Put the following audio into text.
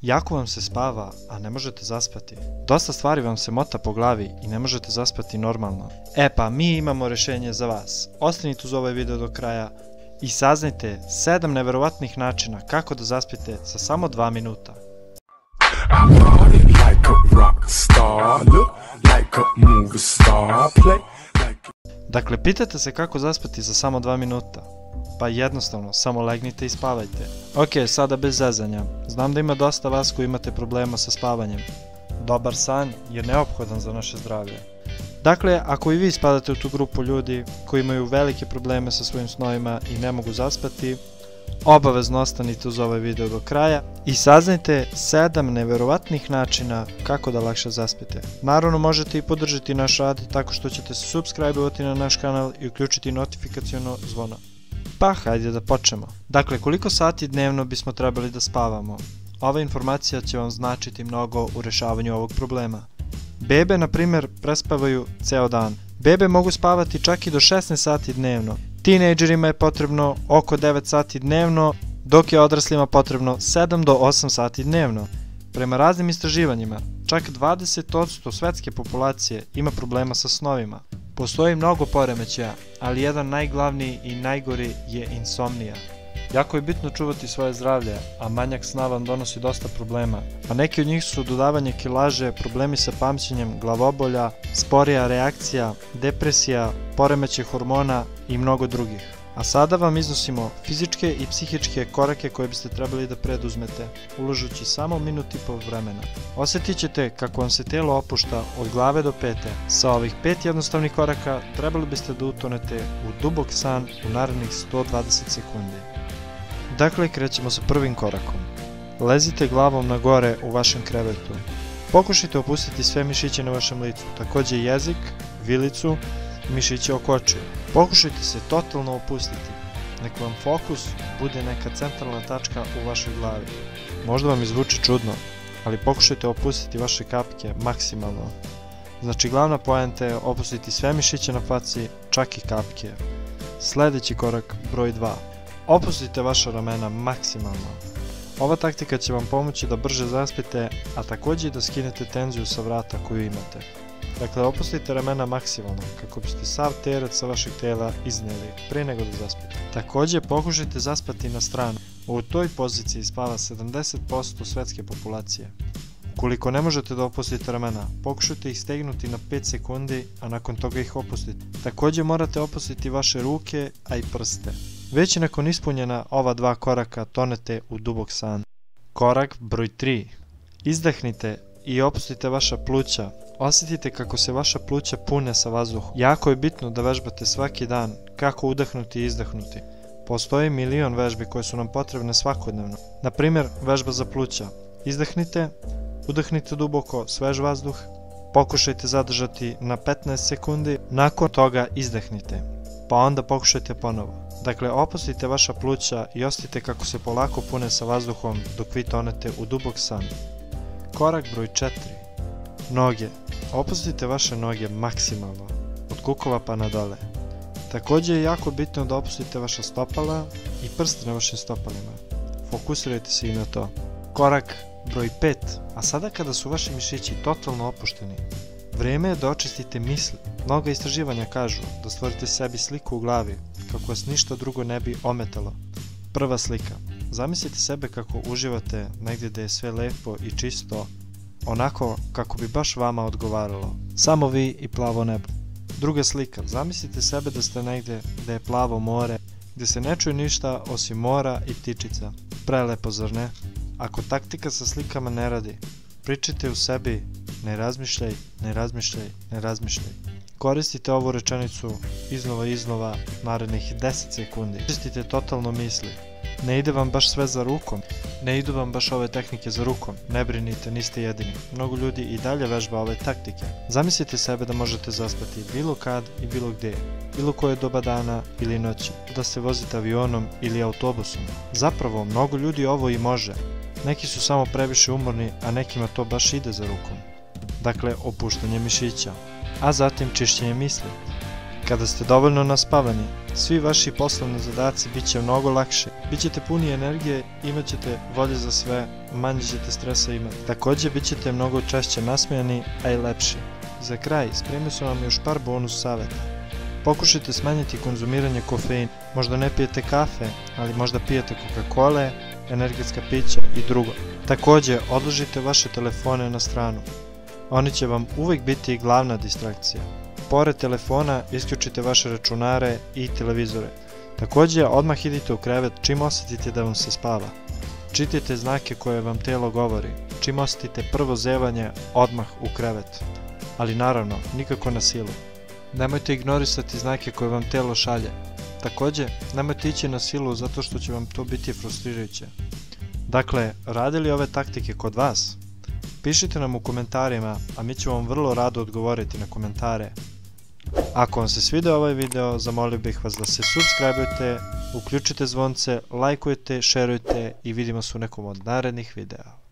Jako vam se spava, a ne možete zaspati. Dosta stvari vam se mota po glavi i ne možete zaspati normalno. E pa, mi imamo rješenje za vas. Ostanite uz ovaj video do kraja i saznajte 7 neverovatnih načina kako da zaspite za samo 2 minuta. Dakle, pitate se kako zaspati za samo 2 minuta? Pa jednostavno, samo legnite i spavajte. Ok, sada bez zezanja. Znam da ima dosta vas koji imate problema sa spavanjem. Dobar san je neophodan za naše zdravlje. Dakle, ako i vi spadate u tu grupu ljudi koji imaju velike probleme sa svojim snovima i ne mogu zaspati, obavezno ostanite uz ovaj video do kraja i saznajte 7 neverovatnih načina kako da lakše zaspite. Naravno, možete i podržati naš rad tako što ćete se subscribe-ovati na naš kanal i uključiti notifikaciono zvono. Pa hajde da počnemo. Dakle, koliko sati dnevno bismo trebali da spavamo? Ova informacija će vam značiti mnogo u rešavanju ovog problema. Bebe, na primjer, prespavaju ceo dan. Bebe mogu spavati čak i do 16 sati dnevno. Tinejdžerima je potrebno oko 9 sati dnevno, dok je odraslima potrebno 7 do 8 sati dnevno. Prema raznim istraživanjima, čak 20% svetske populacije ima problema sa snovima. Postoji mnogo poremećaja, ali jedan najglavniji i najgori je insomnija. Jako je bitno čuvati svoje zdravlje, a manjak sna vam donosi dosta problema, a neki od njih su dodavanje kilaže, problemi sa pamćenjem, glavobolja, sporija reakcija, depresija, poremećaj hormona i mnogo drugih. A sada vam iznosimo fizičke i psihičke korake koje biste trebali da preduzmete, uložući samo minut i pol vremena. Osjetit ćete kako vam se telo opušta od glave do pete. Sa ovih 5 jednostavnih koraka trebali biste da utonete u dubok san u narednih 120 sekundi. Dakle, krećemo sa prvim korakom. Lezite glavom na gore u vašem krevetu. Pokušajte opustiti sve mišiće na vašem licu, također jezik, vilicu, mišiće oko očiju. Pokušajte se totalno opustiti. Nek vam fokus bude neka centralna tačka u vašoj glavi. Možda vam izvuči čudno, ali pokušajte opustiti vaše kapke maksimalno. Znači, glavna poenta je opustiti sve mišiće na faci, čak i kapke. Sljedeći korak, broj 2. Opustite vaša ramena maksimalno. Ova taktika će vam pomoći da brže zaspite, a također i da skinete tenziju sa vrata koju imate. Dakle, opustite ramena maksimalno kako biste sav teret sa vašeg tela iznijeli prije nego da zaspite. Također, pokušajte zaspati na stranu. U toj poziciji spava 70% svetske populacije. Ukoliko ne možete da opustite ramena, pokušajte ih stegnuti na 5 sekundi, a nakon toga ih opustite. Također morate opustiti vaše ruke, a i prste. Već nakon ispunjena ova 2 koraka tonete u dubok san. Korak broj 3. Izdahnite i opustite vaša pluća. Osjetite kako se vaša pluća pune sa vazduhom. Jako je bitno da vežbate svaki dan kako udahnuti i izdahnuti. Postoji milion vežbi koje su nam potrebne svakodnevno. Na primjer, vežba za pluća. Izdahnite, udahnite duboko svež vazduh, pokušajte zadržati na 15 sekundi, nakon toga izdahnite, pa onda pokušajte ponovo. Dakle, opustite vaša pluća i osjetite kako se polako pune sa vazduhom dok vi tonete u dubok san. Korak broj 4. Noge. Opustite vaše noge maksimalno, od kukova pa nadole. Također je jako bitno da opustite vaša stopala i prste na vašim stopalima. Fokusirajte se i na to. Korak broj 5. A sada kada su vaši mišići totalno opušteni, vrijeme je da očistite misli. Mnoga istraživanja kažu da stvorite sebi sliku u glavi kako vas ništa drugo ne bi ometalo. Prva slika. Zamislite sebe kako uživate negdje gdje je sve lepo i čisto, onako kako bi baš vama odgovaralo. Samo vi i plavo nebo. Druga slika. Zamislite sebe da ste negdje gdje je plavo more, gdje se ne čuje ništa osim mora i ptičica. Prelepo, zar ne? Ako taktika sa slikama ne radi, pričajte u sebi: ne razmišljaj, ne razmišljaj, ne razmišljaj. Koristite ovu rečenicu iznova i iznova narednih 10 sekundi. Koristite totalno misli. Ne ide vam baš sve za rukom, ne idu vam baš ove tehnike za rukom, ne brinite, niste jedini. Mnogo ljudi i dalje vežba ove taktike. Zamislite sebe da možete zaspati bilo kad i bilo gdje, bilo koje doba dana ili noći, da se vozite avionom ili autobusom. Zapravo, mnogo ljudi ovo i može. Neki su samo previše umorni, a nekima to baš ide za rukom. Dakle, opuštanje mišića, a zatim čišćenje misli. Kada ste dovoljno naspavani, svi vaši poslovni zadaci bit će mnogo lakše. Bićete puni energije, imat ćete volje za sve, manje ćete stresa imati. Također bit ćete mnogo češće nasmijani, a i lepši. Za kraj, spremio sam vam još par bonus savjeta. Pokušajte smanjiti konzumiranje kofeina. Možda ne pijete kafe, ali možda pijete Coca-Cole, energetska pića i drugo. Također, odložite vaše telefone na stranu. Oni će vam uvijek biti glavna distrakcija. Pored telefona, isključite vaše računare i televizore. Također, odmah idite u krevet čim osjetite da vam se spava. Čitajte znake koje vam telo govori. Čim osjetite prvo zevanje, odmah u krevet. Ali naravno, nikako na silu. Nemojte ignorisati znake koje vam telo šalje. Također, nemojte ići na silu zato što će vam to biti frustrirajuće. Dakle, rade li ove taktike kod vas? Pišite nam u komentarima, a mi ćemo vam vrlo rado odgovoriti na komentare. Ako vam se svidio ovaj video, zamolio bih vas da se subscribe-ujte, uključite zvonce, lajkujte, šerujte i vidimo se u nekom od narednih videa.